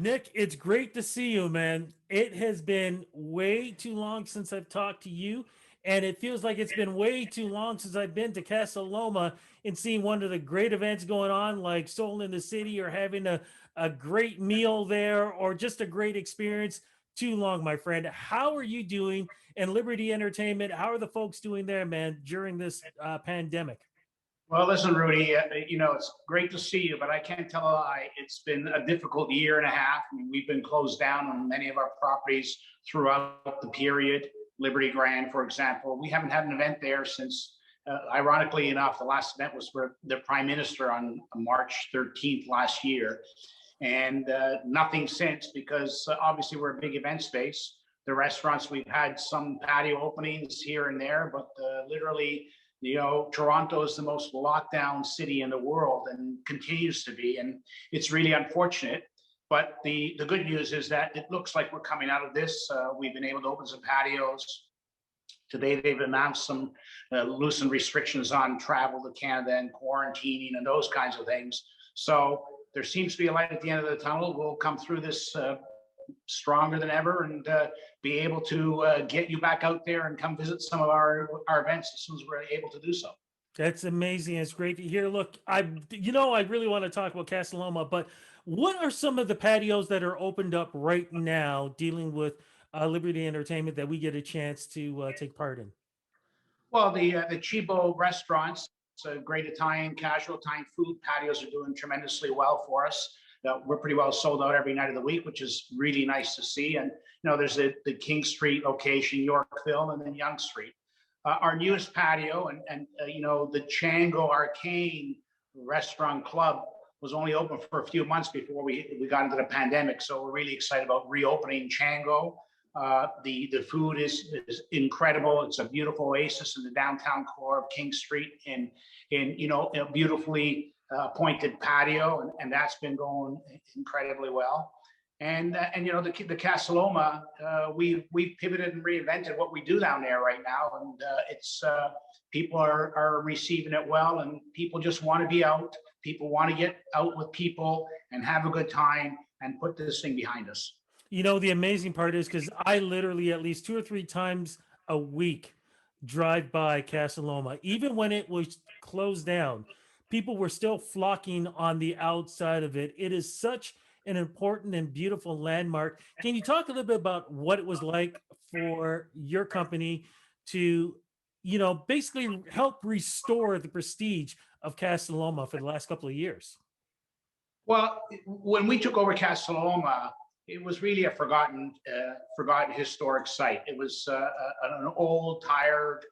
Nick, it's great to see you, man. It has been way too long since I've talked to you, and it feels like it's been way too long since I've been to Casa Loma and seen one of the great events going on, like Soul in the City, or having a great meal there, or just a great experience. Too long, my friend. How are you doing? And Liberty Entertainment, how are the folks doing there, man, during this pandemic? Well, listen, Rudy, it's great to see you, but I can't tell a lie. It's been a difficult year and a half. I mean, we've been closed down on many of our properties throughout the period. Liberty Grand, for example. We haven't had an event there since, ironically enough, the last event was for the Prime Minister on March 13th last year. And nothing since, because obviously we're a big event space. The restaurants, we've had some patio openings here and there, but literally, Toronto is the most locked down city in the world and continues to be. And it's really unfortunate. But the good news is that it looks like we're coming out of this. We've been able to open some patios. Today, they've announced some loosened restrictions on travel to Canada and quarantining and those kinds of things. So there seems to be a light at the end of the tunnel. We'll come through this stronger than ever and be able to get you back out there and come visit some of our events as soon as we're able to do so. That's amazing. It's great to hear. Look, I really want to talk about Casa Loma, but what are some of the patios that are opened up right now dealing with Liberty Entertainment that we get a chance to take part in? Well, the Chibo restaurants, so great Italian, casual Italian food patios are doing tremendously well for us. We're pretty well sold out every night of the week, which is really nice to see. And there's the King Street location, Yorkville, and then Yonge Street. Our newest patio and the Chango Arcane Restaurant Club was only open for a few months before we got into the pandemic. So we're really excited about reopening Chango. The food is incredible. It's a beautiful oasis in the downtown core of King Street in a beautifully appointed patio, and that's been going incredibly well. And the Casa Loma, we pivoted and reinvented what we do down there right now, and it's people are receiving it well, and people just want to be out. People want to get out with people and have a good time and put this thing behind us. The amazing part is because I literally at least 2 or 3 times a week drive by Casa Loma, even when it was closed down. People were still flocking on the outside of it. It is such an important and beautiful landmark. Can you talk a little bit about what it was like for your company to, basically help restore the prestige of Casa Loma for the last couple of years? Well, when we took over Casa Loma, it was really a forgotten historic site. It was an old, tired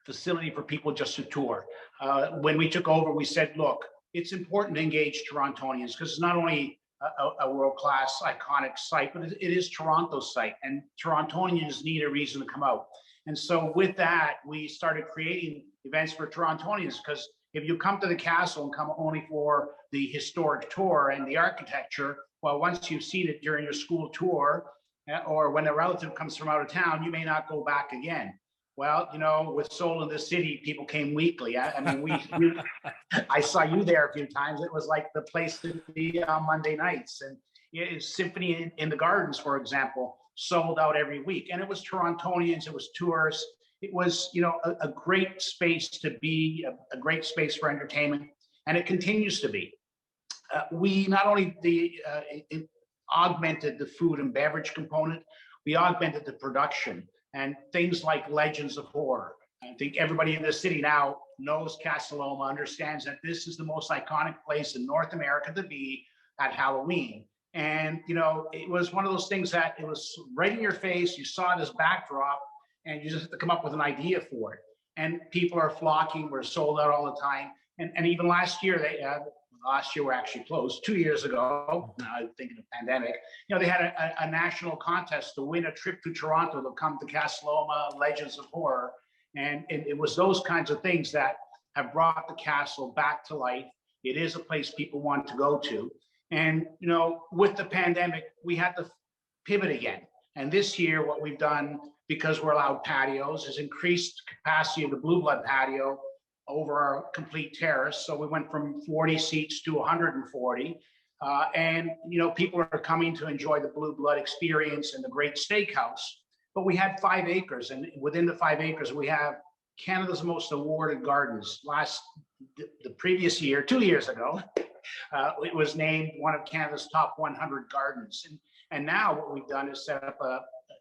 facility for people just to tour. When we took over, we said, look, it's important to engage Torontonians because it's not only a world-class iconic site, but it is Toronto's site, and Torontonians need a reason to come out. And so with that, we started creating events for Torontonians, because if you come to the castle and come only for the historic tour and the architecture, well, once you've seen it during your school tour, or when a relative comes from out of town, you may not go back again. Well, with Soul in the City, people came weekly. I mean, I saw you there a few times. It was like the place to be on Monday nights. And Symphony in the Gardens, for example, sold out every week. And it was Torontonians, it was tourists. It was, a great space to be, a great space for entertainment. And it continues to be. We not only augmented the food and beverage component, we augmented the production. And things like Legends of Horror. I think everybody in the city now knows Casa Loma, understands that this is the most iconic place in North America to be at Halloween. And, it was one of those things that it was right in your face. You saw this backdrop and you just have to come up with an idea for it. And people are flocking. We're sold out all the time. And even last year, last year we're actually closed. 2 years ago, now I'm thinking of pandemic, they had a national contest to win a trip to Toronto to come to Casa Loma, Legends of Horror. And it was those kinds of things that have brought the castle back to life. It is a place people want to go to. And, with the pandemic, we had to pivot again. And this year, what we've done, because we're allowed patios, is increased capacity of the Blue Blood patio over our complete terrace. So we went from 40 seats to 140. And, people are coming to enjoy the Blue Blood experience and the great steakhouse. But we had 5 acres, and within the 5 acres, we have Canada's most awarded gardens. The previous year, 2 years ago, it was named one of Canada's top 100 gardens. And now what we've done is set up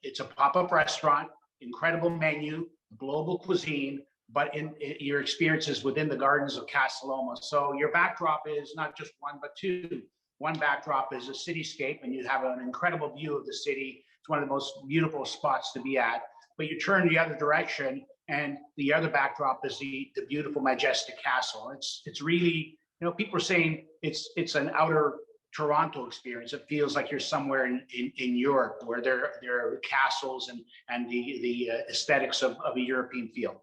it's a pop-up restaurant, incredible menu, global cuisine, but your experiences within the gardens of Casa Loma. So your backdrop is not just one, but two. One backdrop is a cityscape, and you have an incredible view of the city. It's one of the most beautiful spots to be at. But you turn the other direction, and the other backdrop is the beautiful, majestic castle. It's really, people are saying it's an outer Toronto experience. It feels like you're somewhere in Europe, where there are castles and the aesthetics of a European feel.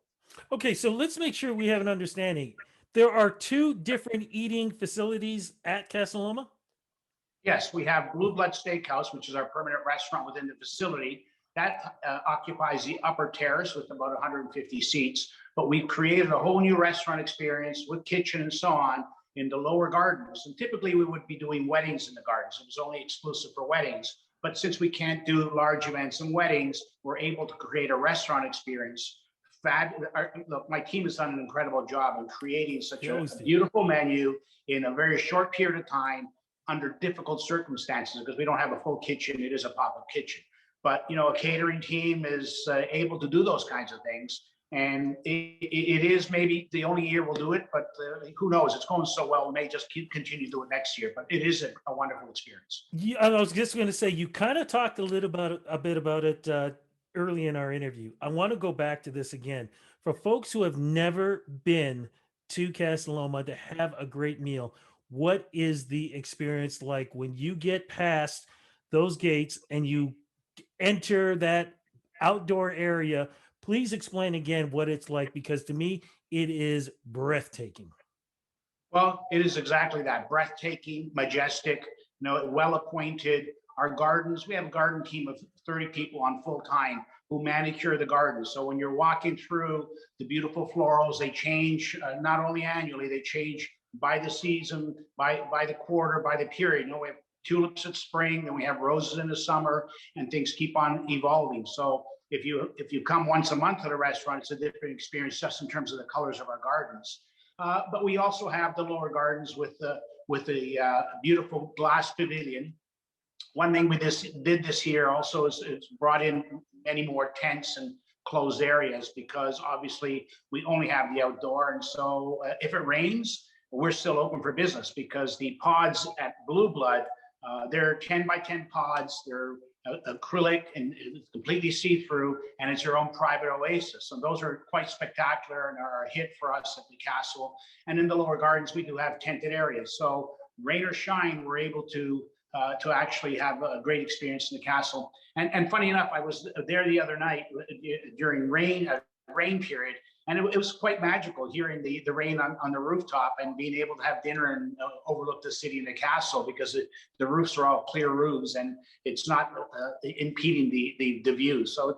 Okay, so let's make sure we have an understanding. There are two different eating facilities at Casa Loma? Yes, we have Blue Blood Steakhouse, which is our permanent restaurant within the facility. That occupies the upper terrace with about 150 seats. But we've created a whole new restaurant experience with kitchen and so on in the lower gardens. And typically we would be doing weddings in the gardens. It was only exclusive for weddings. But since we can't do large events and weddings, we're able to create a restaurant experience. Look, my team has done an incredible job in creating such a beautiful menu in a very short period of time under difficult circumstances, because we don't have a full kitchen. It is a pop-up kitchen. But, a catering team is able to do those kinds of things. And it is maybe the only year we'll do it, but who knows? It's going so well, we may just continue to do it next year. But it is a wonderful experience. Yeah, I was just going to say, you kind of talked a bit about it early in our interview. I want to go back to this again. For folks who have never been to Casa Loma to have a great meal, what is the experience like when you get past those gates and you enter that outdoor area? Please explain again what it's like, because to me, it is breathtaking. Well, it is exactly that, breathtaking, majestic, well appointed. Our gardens, we have a garden team of 30 people on full time who manicure the gardens. So when you're walking through the beautiful florals, they change not only annually, they change by the season, by the quarter, by the period. We have tulips in spring, then we have roses in the summer, and things keep on evolving. So if you come once a month to the restaurant, it's a different experience just in terms of the colors of our gardens. But we also have the lower gardens with the beautiful glass pavilion. One thing we did this year also is it's brought in many more tents and closed areas, because obviously we only have the outdoor. And so if it rains, we're still open for business, because the pods at Blue Blood, they're 10 by 10 pods. They're acrylic and it's completely see-through, and it's your own private oasis. And those are quite spectacular and are a hit for us at the castle. And in the lower gardens, we do have tented areas. So rain or shine, we're able to actually have a great experience in the castle. And funny enough, I was there the other night during rain period, and it was quite magical hearing the rain on the rooftop and being able to have dinner and overlook the city and the castle, because the roofs are all clear roofs and it's not impeding the view. So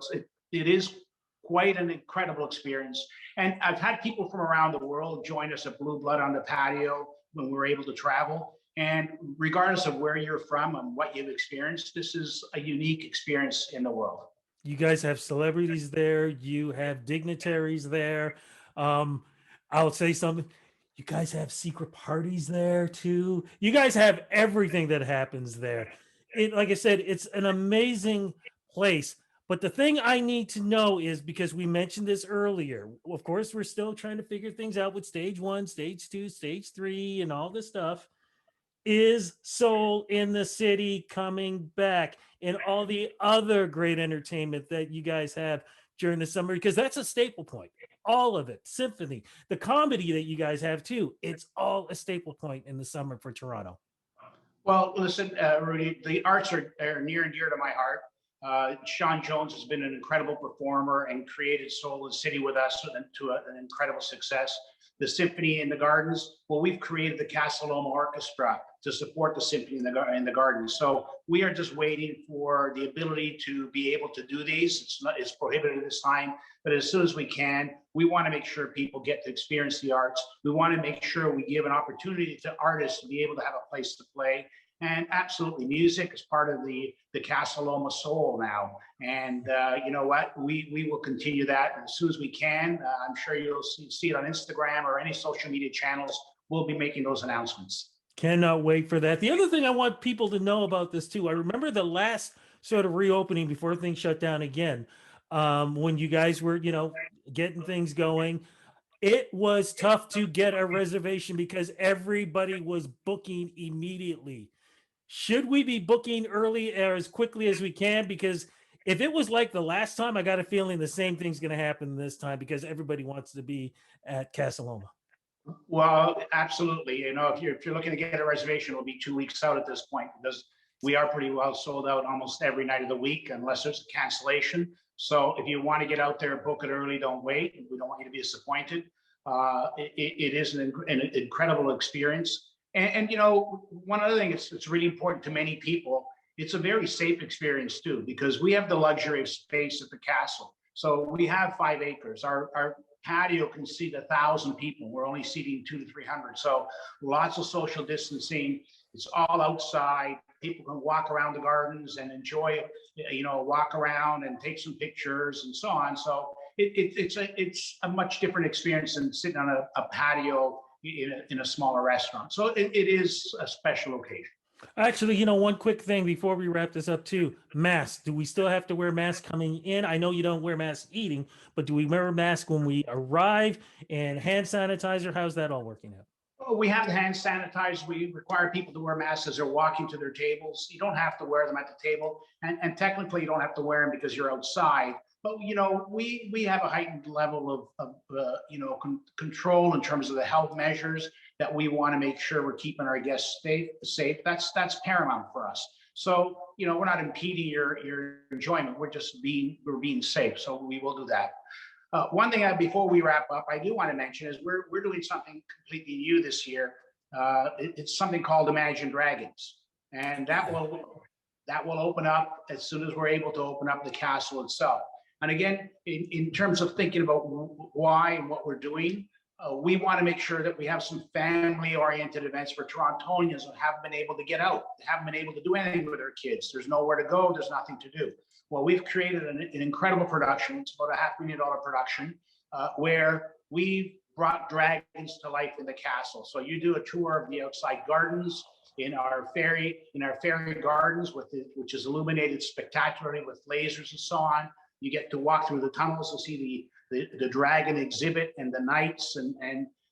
it is quite an incredible experience. And I've had people from around the world join us at Blue Blood on the patio when we're able to travel. And regardless of where you're from and what you've experienced, this is a unique experience in the world. You guys have celebrities there. You have dignitaries there. I'll say something. You guys have secret parties there too. You guys have everything that happens there. Like I said, it's an amazing place. But the thing I need to know is, because we mentioned this earlier, of course, we're still trying to figure things out with stage 1, stage 2, stage 3, and all this stuff. Is Soul in the City coming back, and all the other great entertainment that you guys have during the summer? Because that's a staple point. All of it, symphony, the comedy that you guys have too. It's all a staple point in the summer for Toronto. Well, listen, Rudy, the arts are near and dear to my heart. Sean Jones has been an incredible performer and created Soul in the City with us to an incredible success. The Symphony in the Gardens, well, we've created the Casa Loma Orchestra to support the Symphony in the Gardens. So we are just waiting for the ability to be able to do these. It's prohibited at this time, but as soon as we can, we want to make sure people get to experience the arts. We want to make sure we give an opportunity to artists to be able to have a place to play. And absolutely, music is part of the Casa Loma soul now. And you know what? We will continue that as soon as we can. I'm sure you'll see it on Instagram or any social media channels. We'll be making those announcements. Cannot wait for that. The other thing I want people to know about this too, I remember the last sort of reopening before things shut down again, when you guys were, getting things going. It was tough to get a reservation because everybody was booking immediately. Should we be booking early or as quickly as we can? Because if it was like the last time, I got a feeling the same thing's going to happen this time because everybody wants to be at Casa Loma. Well, absolutely. If you're looking to get a reservation, it'll be 2 weeks out at this point because we are pretty well sold out almost every night of the week, unless there's a cancellation. So if you want to get out there, book it early. Don't wait. We don't want you to be disappointed. It is an incredible experience. And one other thing, it's really important to many people. It's a very safe experience too, because we have the luxury of space at the castle. So we have 5 acres. Our patio can seat 1,000 people. We're only seating 200 to 300. So lots of social distancing. It's all outside. People can walk around the gardens and enjoy, walk around and take some pictures and so on. So it's a much different experience than sitting on a patio in a smaller restaurant. So it is a special occasion. Actually, one quick thing before we wrap this up too. Masks. Do we still have to wear masks coming in? I know you don't wear masks eating, but do we wear masks when we arrive? And hand sanitizer, how's that all working out? Oh, we have the hand sanitizers. We require people to wear masks as they're walking to their tables. You don't have to wear them at the table. And technically you don't have to wear them because you're outside. But, we have a heightened level of control in terms of the health measures that we want to make sure we're keeping our guests safe. That's paramount for us. So, we're not impeding your enjoyment. We're being safe. So we will do that. One thing before we wrap up, I do want to mention is we're doing something completely new this year. It's something called Imagine Dragons, and that will open up as soon as we're able to open up the castle itself. And again, in terms of thinking about why and what we're doing, we want to make sure that we have some family-oriented events for Torontonians who haven't been able to get out, haven't been able to do anything with their kids. There's nowhere to go. There's nothing to do. Well, we've created an incredible production. It's about a $500,000 production where we've brought dragons to life in the castle. So you do a tour of the outside gardens in our fairy gardens, which is illuminated spectacularly with lasers and so on. You get to walk through the tunnels to see the dragon exhibit and the knights, and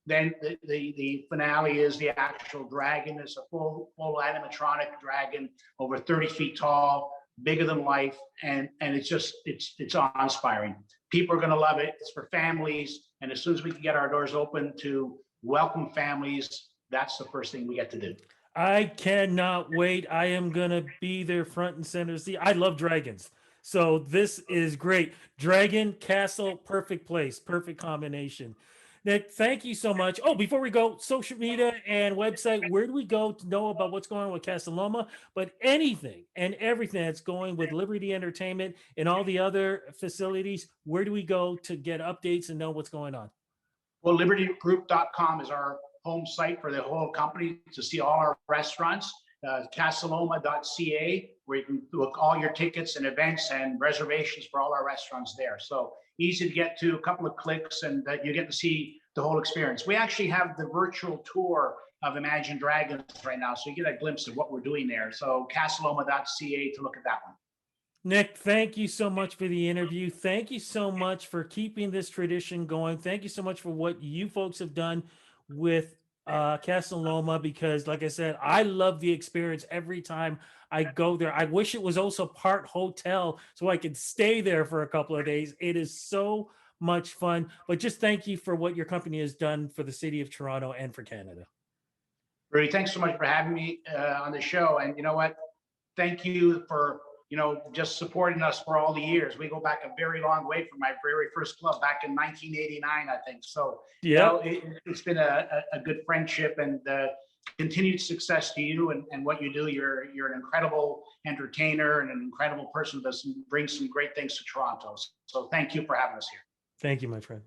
then the finale is the actual dragon. It's a full animatronic dragon, over 30 feet tall, bigger than life, and it's awe-inspiring. People are going to love it. It's for families, and as soon as we can get our doors open to welcome families, that's the first thing we get to do. I cannot wait. I am going to be there front and center. See, I love dragons. So this is great. Dragon Castle, perfect place, perfect combination. Nick, thank you so much. Oh, before we go, social media and website, where do we go to know about what's going on with Casa Loma? But anything and everything that's going with Liberty Entertainment and all the other facilities, where do we go to get updates and know what's going on? Well, libertygroup.com is our home site for the whole company to see all our restaurants. Casaloma.ca, where you can book all your tickets and events and reservations for all our restaurants there. So easy to get to, a couple of clicks, and you get to see the whole experience. We actually have the virtual tour of Imagine Dragons right now, so you get a glimpse of what we're doing there. So Casaloma.ca to look at that one. Nick, thank you so much for the interview. Thank you so much for keeping this tradition going. Thank you so much for what you folks have done with Casa Loma, because like I said, I love the experience every time I go there. I wish it was also part hotel so I could stay there for a couple of days. It is so much fun. But just thank you for what your company has done for the city of Toronto and for Canada. Rudy, thanks so much for having me on the show. And you know what? Thank you for just supporting us for all the years. We go back a very long way from my very first club back in 1989, I think. So, yeah, it's been a good friendship, and continued success to you and what you do. You're an incredible entertainer and an incredible person that brings some great things to Toronto. So thank you for having us here. Thank you, my friend.